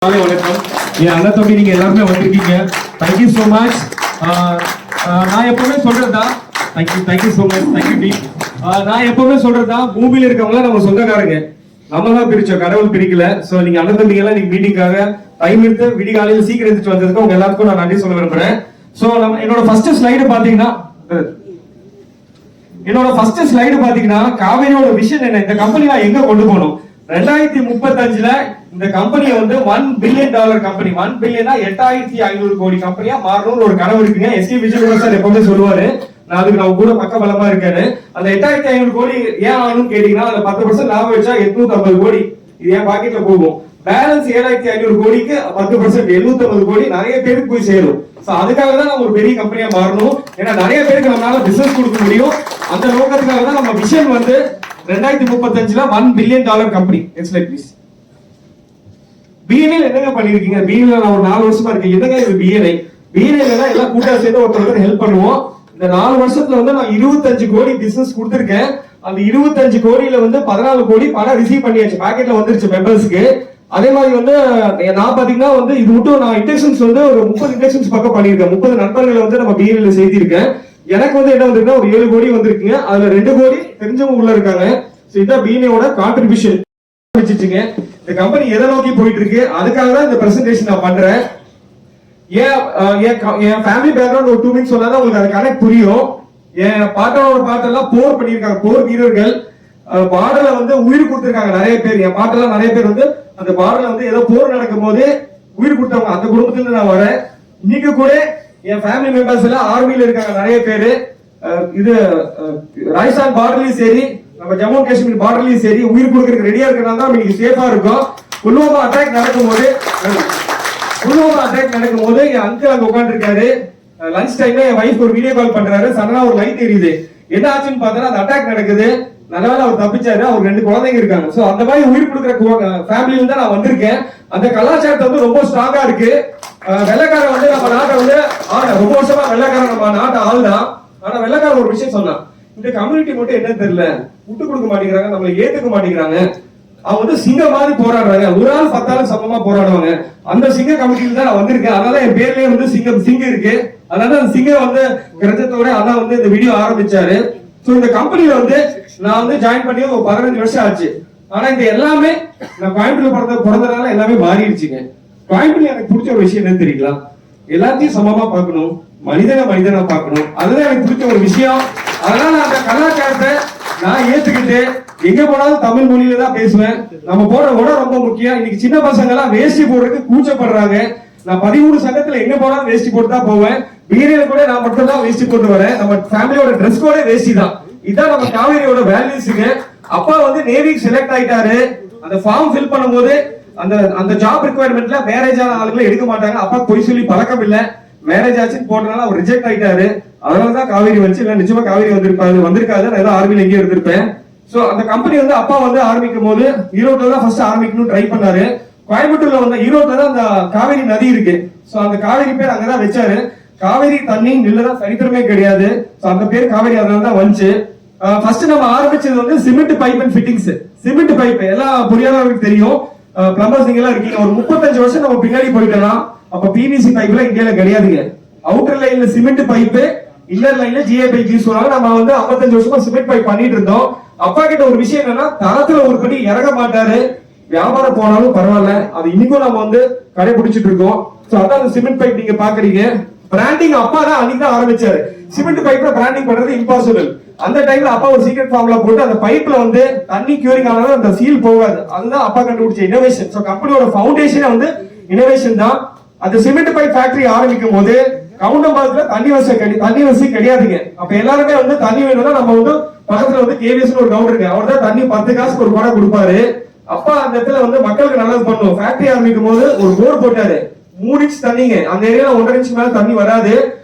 வணக்கம். என் அண்ணன் தம்பி நீங்க எல்லாருமே வந்திருக்கீங்க. Thank you so much. நான் எப்பவுமே சொல்றதா தேங்க்யூ சோ மச். தேங்க்யூ டி. நான் எப்பவுமே சொல்றதா பூமியில இருக்கவங்க நம்ம சொந்தக்காரங்க. நம்ம தான் பிரிச்சோம், கடவுள் பிரிக்கல. சோ நீங்க அண்ணன் தம்பிங்க எல்லாம் நீங்க மீட்டிங்காக டைம் எடுத்து விடிகாலையில சீக்கிரம் எடுத்துட்டு வந்ததுக்கு உங்க எல்லாருக்கும் நான் நன்றி சொல்ல விரும்புறேன். சோ நம்ம என்னோட ஃபர்ஸ்ட் ஸ்லைடு பாத்தீங்கன்னா காவேரியோட விஷன் என்ன, இந்த கம்பெனி நான் எங்க கொண்டு போகணும். 2035ல இந்த கம்பெனியை வந்து $1 பில்லியன் கம்பெனி, 1 பில்லியனா 8500 கோடி கம்பெனியா மாறணும்னு ஒரு கனவு இருக்குங்க. எஸ்கே விஜயகுமார் சார் எப்பவுமே சொல்லுவாரு, நான் அதுக்கு நான் கூட பக்க பலமா இருக்கேன்னு. அந்த 8500 கோடி ஏன் ஆகணும்னு கேட்டீங்கன்னா அதுல 10% லாபம் வச்சா 850 கோடி இது என் பாக்கெட்ல போகும். பேலன்ஸ் 7500 கோடிக்கு 10% 750 கோடி நிறைய பேருக்கு போய் சேரும். அதுக்காக தான் நம்ம ஒரு பெரிய கம்பெனியா மாறணும். ஏன்னா நிறைய பேருக்கு நம்மளால பிசினஸ் கொடுக்க முடியும். அந்த நோக்கத்துக்காக தான் நம்ம விஷன் வந்து 2035ல $1 billion company. Next slide please. BNI என்னங்க பண்ணிருக்கீங்க? பிஎன்ஐ நான் ஒரு 4 வருஷமா இருக்கேன். என்னங்க இது பிஎன்ஐ? பிஎன்ஐல தான் எல்லாம் கூட்டா சேர்ந்து ஒருத்தருக்கு ஹெல்ப் பண்ணுவோம். இந்த 4 வருஷத்துல வந்து நான் 25 கோடி பிசினஸ் கொடுத்திருக்கேன். அந்த 25 கோடியில வந்து 14 கோடி பணம் ரிசீவ் பண்ணியாச்சு, பாக்கெட்ல வந்துருச்சு மெம்பர்ஸ்க்கு. அதே மாதிரி வந்து நான் பாத்தீங்கன்னா வந்து இது மட்டும் நான் இன்டெக்ஷன்ஸ் வந்து ஒரு 30 இன்டெக்ஷன்ஸ் பக்கம் பண்ணிருக்கேன். 30 நண்பர்களை வந்து நம்ம பிஎன்ஐல சேர்த்திருக்கேன். எனக்கு வந்து என்ன வந்திருக்குன்னா ஒரு 7 கோடி வந்திருக்குங்க. அதுல 2 கோடி தெரிஞ்சவங்க உள்ள இருக்காங்க. இதான் பிஎன்ஐயோட கான்ட்ரிபியூஷன். இந்த கம்பெனி எதை நோக்கி போயிட்டு இருக்கு, அதுக்காக தான் இந்த பிரசன்டேஷன் நான் பண்றேன். என் ஃபேமிலி பேக்ரவுண்ட் ஒரு 2 மினிட்ஸ் சொன்னா உங்களுக்கு அது கனெக்ட் புரியும். என் பாட்டெல்லாம் போர் பண்ணிருக்காங்க, போர் வீரர்கள் பார்டர்ல வந்து உயிர் கொடுத்திருக்காங்க நிறைய பேர். என் பாட்டெல்லாம் நிறைய பேர் வந்து அந்த பார்டர்ல வந்து ஏதோ போர் நடக்கும் போது உயிர் கொடுத்தவங்க, அந்த குடும்பத்துல நான் வரேன். இன்னைக்கு கூட என் ஃபேமிலி மெம்பர்ஸ் எல்லாம் ஆர்மில இருக்காங்க நிறைய பேரு. இது ராஜஸ்தான் பார்டர்லயும் சரி, நம்ம ஜம்மு காஷ்மீர் பார்டர்லயும் சரி உயிர் கொடுக்கறதுக்கு ரெடியா இருக்கிறனால தான் இன்னைக்கு சேஃபா இருக்கும். புல்வாமா அட்டாக் நடக்கும்போது என் அங்கிள் அங்க உட்கார்ந்து இருக்காரு. லஞ்ச் டைம்ல என் வைஃப் ஒரு வீடியோ கால் பண்றாரு. சடனா ஒரு லைட் எரியுது. என்ன ஆச்சுன்னு பார்த்தா அந்த அட்டாக் நடக்குது. நல்லவேளை அவர் தப்பிச்சாரு. அவர் 2 குழந்தைங்க இருக்காங்க. சோ அந்த மாதிரி உயிர் கொடுக்குற ஃபேமிலியில தான் நான் வந்திருக்கேன். அந்த கலாச்சாரத்தை வந்து ரொம்ப ஸ்ட்ராங்கா இருக்கு. வெள்ளக்காரன் வந்து நம்ம நாட்டை வந்து ரொம்ப வருஷமா வெள்ளக்காரன் நம்ம நாட்டை ஆளுதான். ஆனா வெள்ளக்காரன் ஒரு விஷயம் சொன்னான், இந்த கம்யூனிட்டி மட்டும் என்ன தெரியல, விட்டு கொடுக்க மாட்டேங்கிறாங்க, நம்மளை ஏத்துக்க மாட்டேங்கிறாங்க. அவங்க வந்து சிங்க மாதிரி போராடுறாங்க, ஒரு ஆள் 10 ஆள் சமமா போராடுவாங்க. அந்த சிங்க கமிட்டியில தான் நான் வந்திருக்கேன். அதனால என் பேர்லயே வந்து சிங்க இருக்கு. அதனால அந்த சிங்க வந்து கிரஜத்தோட அதான் வந்து இந்த வீடியோ ஆரம்பிச்சாரு. சோ இந்த கம்பெனில வந்து நான் வந்து ஜாயின் பண்ணி ஒரு 15 வருஷம் ஆச்சு. ஆனா இந்த எல்லாமே நான் கோயம்புத்தூர்ல பிறந்தனால எல்லாமே மாறிடுச்சுங்க. கோயம்புத்தூர்ல எனக்கு பிடிச்ச ஒரு விஷயம் என்ன தெரியுங்களா, எல்லாத்தையும் சமமா பார்க்கணும், மனிதனா பார்க்கணும். அதுதான் எனக்கு பிடிச்ச ஒரு விஷயம். அதனால அந்த கலாச்சாரத்தை நான் ஏத்துக்கிட்டு எங்க போனாலும் தமிழ் மொழியில தான் பேசுவேன். நம்ம போற உடல் ரொம்ப முக்கியம். இன்னைக்கு சின்ன பசங்க எல்லாம் வேஷ்டி போடுறதுக்கு கூச்சப்படுறாங்க. நான் 13 சங்கத்துல எங்க போனாலும் வேஷ்டி போட்டு தான் போவேன். வீடியோல கூட நான் மட்டும் தான் வேஷ்டி போட்டு வரேன். நம்ம ஃபேமிலியோட ட்ரெஸ் கோடே வேஷ்டி தான். இதான் நம்ம காவேரியோட வேல்யூஸுங்க. அப்பா வந்து நேவிக்கு செலக்ட் ஆயிட்டாரு. அந்த ஃபார்ம் ஃபில் பண்ணும்போது அந்த ஜாப் ரிக்வயர்மெண்ட்ல மேரேஜ் ஆன ஆளுங்களை எடுக்க மாட்டாங்க. அப்பா பொய் சொல்லி பழக்கம் இல்ல, மேரேஜ் ஆச்சுன்னு போட்டனால அவர் ரிஜெக்ட் ஆயிட்டாரு. அதனாலதான் காவேரி வந்துச்சு. இல்ல நிச்சயமா காவேரி வந்திருக்காது. நான் ஏதோ ஆர்மில எங்கேயும் இருந்திருப்பேன். சோ அந்த கம்பெனி வந்து அப்பா வந்து ஆரம்பிக்கும் போது ஈரோட்ல தான் ஃபர்ஸ்ட் ஆரம்பிக்கணும்னு ட்ரை பண்ணாரு. கோயம்புத்தூர்ல வந்து ஈரோட்ல தான் அந்த காவேரி நதி இருக்கு. சோ அந்த காவேரி பேர் அங்கதான் வச்சாரு. காவேரி தண்ணி நில்லதான் சரித்திரமே கிடையாது. சோ அந்த பேர் காவேரி அதனால தான் வந்துச்சு. ஃபர்ஸ்ட் நம்ம ஆரம்பிச்சது வந்து cement pipe and fittings. Cement pipe எல்லா பொறியாளர்களுக்கு தெரியும். பிளம்பர்ஸ் நீங்க எல்லாம் இருக்கீங்க. ஒரு 35 வருஷம் நம்ம பின்னாடி போயிட்டோம்னா அப்ப பிவிசி பைப்ல இந்தியால கிடையாதுங்க. அவுட்டர் லைன்ல சிமெண்ட் பைப், இன்னர் லைன்ல ஜிஏ பைப் யூஸ் பண்ணாங்க. நம்ம வந்து 55 வருஷமா சிமெண்ட் பைப் பண்ணிட்டு இருந்தோம். அப்பா கிட்ட ஒரு விஷயம் என்னன்னா, தரத்துல ஒரு படி இறங்க மாட்டாரு. வியாபாரம் போனாலும் பரவாயில்ல, அது இன்னைக்கும் நம்ம வந்து கடைபிடிச்சிட்டு இருக்கோம். சோ அதான் அந்த சிமெண்ட் பைப் நீங்க பாக்குறீங்க. பிராண்டிங் அப்பா தான் அன்னைக்கு தான் ஆரம்பிச்சாரு. சிமெண்ட் பைப்ல பிராண்டிங் பண்றது இம்பாசிபிள். அந்த டைம்ல அப்பா ஒரு சீக்ரெட் ஃபார்முலா போட்டு அந்த பைப்ல வந்து தண்ணி கியூரிங் ஆனாலும் அந்த சீல் போகாது. அதுதான் அப்பா கண்டுபிடிச்ச இனோவேஷன். சோ கம்பெனியோட ஃபவுண்டேஷனே வந்து இனோவேஷன் தான். அந்த சிமெண்ட் பைப் ஃபேக்டரி ஆரம்பிக்கும் போது கவுண்டம்பாக்கத்துல தண்ணி வசதி கிடையாதுங்க. அப்ப எல்லாருமே வந்து தண்ணி வேணும்னா நம்ம வந்து பக்கத்துல வந்து கேவிஎஸ் ஒரு கவுண்டர் இருக்கு. அவர் தான் தண்ணி 10 காசுக்கு ஒரு குடம் கொடுப்பாரு. அப்பா அந்த இடத்துல வந்து மக்களுக்கு நல்லது பண்ணும். ஃபேக்டரி ஆரம்பிக்கும் போது ஒரு போர் போட்டாரு. 3 இன்ச் தண்ணிங்க. அந்த ஏரியால 1.5 இன்ச் மேல தண்ணி வராது.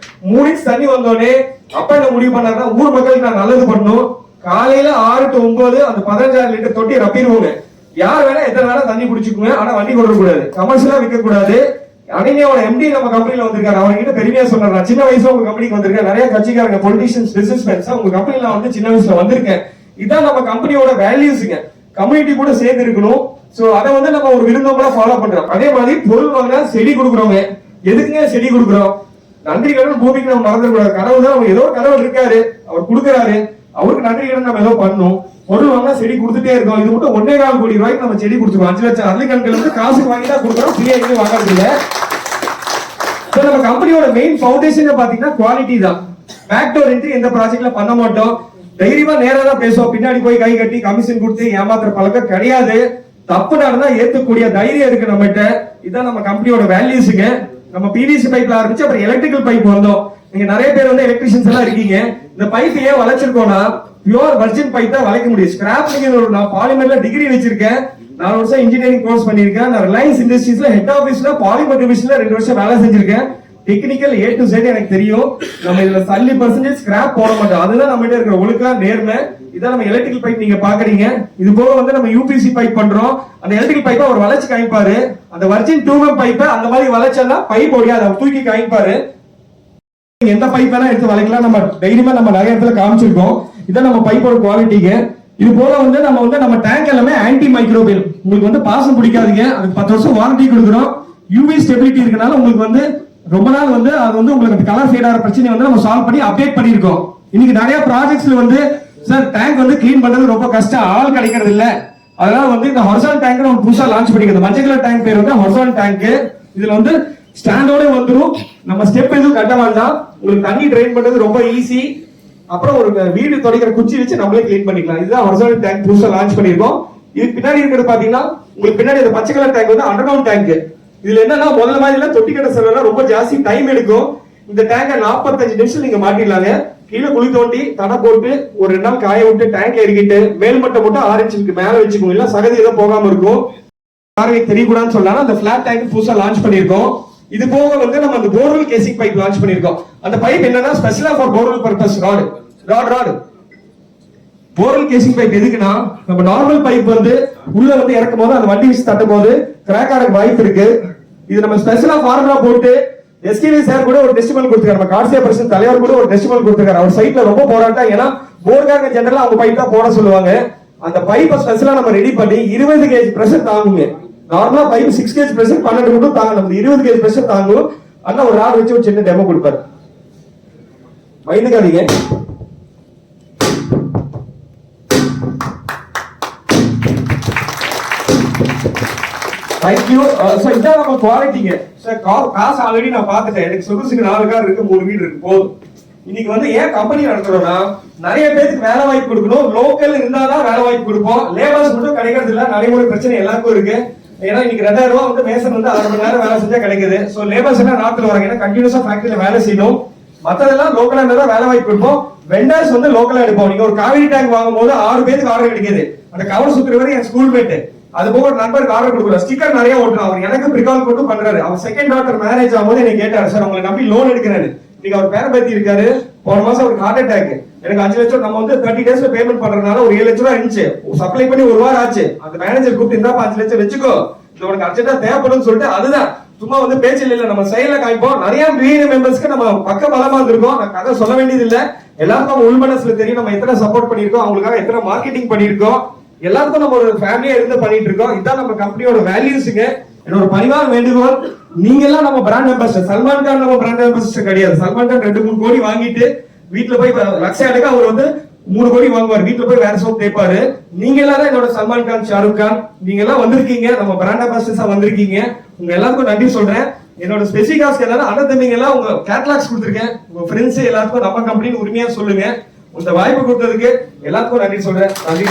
3 இன்ச் தண்ணி வந்தோடனே அப்பா என்ன முடிவு பண்ணாருன்னா, ஊர் மக்களுக்கு நான் நல்லது பண்ணும். காலையில 6 to 9 அந்த 15,000 லிட்டர் தொட்டி ரப்பிடுவோங்க. யார் வேணா எத்தனை வேணா தண்ணி குடிச்சுக்குங்க. ஆனா வண்டி கொண்டு கூடாது, கமர்ஷியலா விற்க கூடாது. அன்னையோட எம்டி நம்ம கம்பெனில வந்திருக்காரு. அவர்கிட்ட பெருமையா சொன்னார், சின்ன வயசுல உங்க கம்பெனிக்கு வந்திருக்கேன். நிறைய கட்சிக்காரங்க, பொலிட்டிஷியன்ஸ், பிசினஸ்மேன்ஸ் உங்க கம்பெனில வந்து சின்ன வயசுல வந்திருக்கேன். இதான் நம்ம கம்பெனியோட வேல்யூஸ்ங்க. கம்யூனிட்டி கூட சேர்ந்து இருக்கணும். சோ அதை வந்து நம்ம ஒரு விருந்தோம்பலா ஃபாலோ பண்றோம். அதே மாதிரி பொருள் வாங்க செடி கொடுக்குறவங்க, எதுக்குங்க செடி கொடுக்குறோம்? நன்றி கடன் பூமிக்கு நம்ம மறந்துடக்கூடாது. கடவுள் தான், ஏதோ கடவுள் இருக்காரு, அவர் கொடுக்குறாரு, அவருக்கு நன்றி கடன் நம்ம ஏதோ பண்ணணும். பொருள் வாங்க செடி கொடுத்துட்டே இருக்கோம். இது மட்டும் 1.25 கோடி ரூபாய்க்கு நம்ம செடி கொடுத்துருக்கோம். 5 லட்சம் அரளிக்கண்கள் வந்து காசு வாங்கி தான் கொடுக்குறோம், ஃப்ரீயா எங்கேயும் வாங்குறது இல்ல. நம்ம கம்பெனியோட மெயின் ஃபவுண்டேஷன் பாத்தீங்கன்னா குவாலிட்டி தான். பேக் டோர் என்ட்ரி எந்த ப்ராஜெக்ட்ல பண்ண மாட்டோம். தைரியமா நேரா தான் பேசுவோம். பின்னாடி போய் கை கட்டி கமிஷன் கொடுத்து ஏமாத்துற பழக்கம் கிடையாது. தப்பு நடந்தா ஏத்துக்கூடிய தைரியம் இருக்கு நம்மகிட்ட. இதான் நம்ம கம்பெனியோட வேல்யூஸுங்க. நம்ம பிவிசி பைப்ல ஆரம்பிச்சு அப்புறம் எலக்ட்ரிக்கல் பைப் வந்தோம். நீங்க நிறைய பேர் வந்து எலக்ட்ரிஷியன்ஸ் எல்லாம் இருக்கீங்க. இந்த பைப் ஏன் வளைச்சிருக்கோம்னா பியூர் வர்ஜின் பைப் தான் வளைக்க முடியும். ஸ்கிராப் நான் பாலிமர்ல டிகிரி வச்சிருக்கேன். 4 வருஷம் இன்ஜினியரிங் கோர்ஸ் பண்ணிருக்கேன். நான் ரிலையன்ஸ் இண்டஸ்ட்ரீஸ்ல ஹெட் ஆபீஸ்ல பாலிமர் டிவிஷன்ல 2 வருஷம் வேலை செஞ்சிருக்கேன். டெக்னிக்கல் A to Z எனக்கு தெரியும். நம்ம இதுல 30% ஸ்கிராப் போட மாட்டோம். அதுதான் நம்ம கிட்ட இருக்கிற ஒழுக்கா நேர்மை. இதான் நம்ம எலக்ட்ரிக்கல் பைப் நீங்க பாக்குறீங்க. இது போக வந்து நம்ம யூபிசி பைப் பண்றோம். அந்த எலக்ட்ரிக்கல் பைப்பை அவர் வளைச்சு காமிப்பாரு. அந்த வர்ஜின் 2M பைப்பை அந்த மாதிரி வளைச்சா பைப் ஓடியாது, அவர் தூக்கி காமிப்பாரு. எந்த பைப் வேணா எடுத்து வளைக்கலாம். நம்ம தைரியமா நம்ம நிறைய இடத்துல காமிச்சிருக்கோம். இதான் நம்ம பைப்போட குவாலிட்டிங்க. இது போல வந்து நம்ம டேங்க் எல்லாமே ஆன்டி மைக்ரோபியல். உங்களுக்கு வந்து பாசம் பிடிக்காதீங்க. அதுக்கு 10 வருஷம் வாரண்டி கொடுக்குறோம். யூவி ஸ்டெபிலிட்டி இருக்கனால உங்களுக்கு வந்து ரொம்ப நாள் வந்து அது வந்து உங்களுக்கு கலர் ஃபேட் ஆகிற பிரச்சனை வந்து நம்ம சால்வ் பண்ணி அப்டேட் பண்ணிருக்கோம். இன்னைக்கு நிறைய ப்ராஜெக்ட்ஸ்ல வந்து சார் டேங்க் வந்து கிளீன் பண்றது ரொம்ப கஷ்டம், ஆள் கிடைக்கிறது இல்ல. அதனால வந்து இந்த ஹொரிசான் டேங்க் நம்ம புதுசா லான்ச் பண்ணிக்கிறது. மஞ்சள் கலர் டேங்க் பேர் வந்து ஹொரிசான் டேங்க். இதுல வந்து ஸ்டாண்டோட வந்துரும். நம்ம ஸ்டெப் எதுவும் கட்ட வேண்டாம். உங்களுக்கு தண்ணி ட்ரெயின் பண்றது ரொம்ப ஈஸி. அப்புறம் ஒரு வீடு துடைக்கிற குச்சி வச்சு நம்மளே கிளீன் பண்ணிக்கலாம். இதுதான் ஹொரிசான் டேங்க் புதுசா லான்ச் பண்ணிருக்கோம். இதுக்கு பின்னாடி இருக்கிறது பாத்தீங்கன்னா உங்களுக்கு பின்னாடி இந்த பச்சை கலர் டேங்க் வந்து அண்டர் கிரவுண்ட் டேங்க். இதுல என்னன்னா முதல்ல மாதிரி எல்லாம் தொட்டி கட்ட செலவு ரொம்ப ஜாஸ்தி டைம் எடுக்கும். இந்த டேங்க 45 நிமிஷம் நீங்க மாட்டிடலாங்க. கீழே குழி தோண்டி தடை போட்டு ஒரு 2 நாள் காய விட்டு டேங்க் இறக்கிட்டு மேல்மட்டம் மட்டும் 6 இன்ச்சுக்கு மேல வச்சுக்கோங்க. இல்ல சகதி ஏதோ போகாம இருக்கும். பார்வைக்கு தெரியக்கூடாதுன்னு சொல்லலாம் அந்த பிளாட் டேங்க் புதுசா லான்ச் பண்ணிருக்கோம். இது போக வந்து நம்ம அந்த போர்வெல் கேசிங் பைப் லான்ச் பண்ணிருக்கோம். அந்த பைப் என்னன்னா ஸ்பெஷலா for borewell purpose rod borewell casing pipe எதுக்குன்னா நம்ம நார்மல் பைப் வந்து உள்ள வந்து இறக்கும் போது அந்த வண்டி வச்சு தட்டும் போது கிராக் ஆக வாய்ப்பு இருக்கு. இது நம்ம ஸ்பெஷலா ஃபார்முலா போட்டு எஸ்கேவி சார் கூட ஒரு டெஸ்டிமல் கொடுத்துருக்காரு. நம்ம கார்சியா பிரசிடென்ட் தலைவர் கூட ஒரு டெஸ்டிமல் கொடுத்துருக்காரு. அவர் சைட்ல ரொம்ப போராட்டம். ஏன்னா போர்காரங்க ஜெனரலா அவங்க பைப் தான் போட சொல்லுவாங்க. அந்த பைப்பை ஸ்பெஷலா நம்ம ரெடி பண்ணி 20 கேஜ் பிரஷர் தாங்குங்க. நார்மலா பைப் 6 கேஜ் பிரஷர் 12 மட்டும் தாங்க. நம்ம 20 கேஜ் பிரஷர் தாங்கும். அண்ணா ஒரு ராட் வச்சு ஒரு சின்ன டெமோ கொடுப்பாரு. மைண்டுக்காதீங்க. Thank you. So இதான் நம்ம குவாலிட்டிங்க. சார் காசு ஆல்ரெடி நான் பார்த்துட்டேன். எனக்கு சொகுசுக்கு 4 கார் இருக்கு, 3 வீடு இருக்கு, போதும். இன்னைக்கு வந்து ஏன் கம்பெனி நடத்துறோம்னா நிறைய பேருக்கு வேலை வாய்ப்பு கொடுக்கணும். லோக்கல் இருந்தாதான் வேலை வாய்ப்பு கொடுப்போம். லேபர்ஸ் மட்டும் கிடைக்கிறது இல்ல. நடைமுறை பிரச்சனை எல்லாருக்கும் இருக்கு. ஏன்னா இன்னைக்கு 2000 ரூபாய் வந்து மேசன் வந்து 6 மணி நேரம் வேலை செஞ்சா கிடைக்குது. சோ லேபர்ஸ் எல்லாம் நாட்டுல வராங்க. ஏன்னா கண்டினியூஸா ஃபேக்டரியில வேலை செய்யணும். மத்ததெல்லாம் லோக்கலா இருந்தா வேலை வாய்ப்பு கொடுப்போம். வெண்டர்ஸ் வந்து லோக்கலா எடுப்போம். நீங்க ஒரு காவிரி டேங்க் வாங்கும் போது 6 பேருக்கு ஆர்டர் கிடைக்குது. அந்த கவர் சுத்துறவரை என் ஸ்கூல் மேட். அது போக ஒரு நண்பருக்கு ஆர்டர் கொடுக்கல. ஸ்டிக்கர் நிறைய ஓட்டுறான். அவர் எனக்கு பிரிகால் போட்டு பண்றாரு. அவர் செகண்ட் டாக்டர் மேரேஜ் ஆகும்போது எனக்கு கேட்டாரு, சார் உங்களை நம்பி லோன் எடுக்கிறாரு. இன்னைக்கு அவர் பேர பேத்தி இருக்காரு. போன மாசம் அவருக்கு ஹார்ட் அட்டாக். எனக்கு 5 லட்சம் நம்ம வந்து 30 டேஸ்ல பேமெண்ட் பண்றதுனால ஒரு 7 லட்சம் ரூபாய் இருந்துச்சு. சப்ளை பண்ணி 1 வாரம் ஆச்சு. அந்த மேனேஜர் கூப்பிட்டு இருந்தா 5 லட்சம் வச்சுக்கோ, இது உனக்கு அர்ஜென்ட்டா தேவைப்படும் சொல்லிட்டு அதுதான் சும்மா வந்து பேச்சில் இல்ல, நம்ம செயல காய்ப்போம். நிறைய மெம்பர்ஸ்க்கு நம்ம பக்க பலமா இருந்திருக்கோம். நான் கதை சொல்ல வேண்டியது இல்ல. எல்லாருக்கும் உள் மனசுல தெரியும் நம்ம எத்தனை சப்போர்ட் பண்ணிருக்கோம், அவங்களுக்காக எத்தனை மார்க்கெட்டிங் பண்ணிருக்கோம். எல்லாருக்கும் நம்ம ஒரு ஃபேமிலியா இருந்து பண்ணிட்டு இருக்கோம். இதான் நம்ம கம்பெனியோட வேல்யூஸ்ங்க. என்னோட பரிவார வேண்டுகோள், நீங்க எல்லாம் நம்ம பிராண்ட் அம்பாசிடர். சல்மான் கான் நம்ம பிராண்ட் அம்பாசிடர் கிடையாது. சல்மான் கான் 2-3 கோடி வாங்கிட்டு வீட்டுல போய் லட்சம் எடுக்க அவர் வந்து 3 கோடி வாங்குவார். வீட்டுல போய் வேற சோப் தேய்ப்பாரு. நீங்க எல்லாரும் என்னோட சல்மான் கான், ஷாருக் கான், நீங்க எல்லாம் வந்திருக்கீங்க. நம்ம பிராண்ட் அம்பாசிடர்ஸா வந்திருக்கீங்க. உங்க எல்லாருக்கும் நன்றி சொல்றேன். என்னோட ஸ்பெசிபிக் ஆஸ்க் எல்லாரும் அண்ணன் தம்பிங்க எல்லாம் உங்க கேட்டலாக்ஸ் கொடுத்துருக்கேன். உங்க ஃப்ரெண்ட்ஸ் எல்லாருக்கும் நம்ம கம்பெனி உரிமையா சொல்லுங்க. இந்த வாய்ப்பு கொடுத்ததுக்கு எல்லாருக்கும் நன்றி சொல்றேன். நன்றி.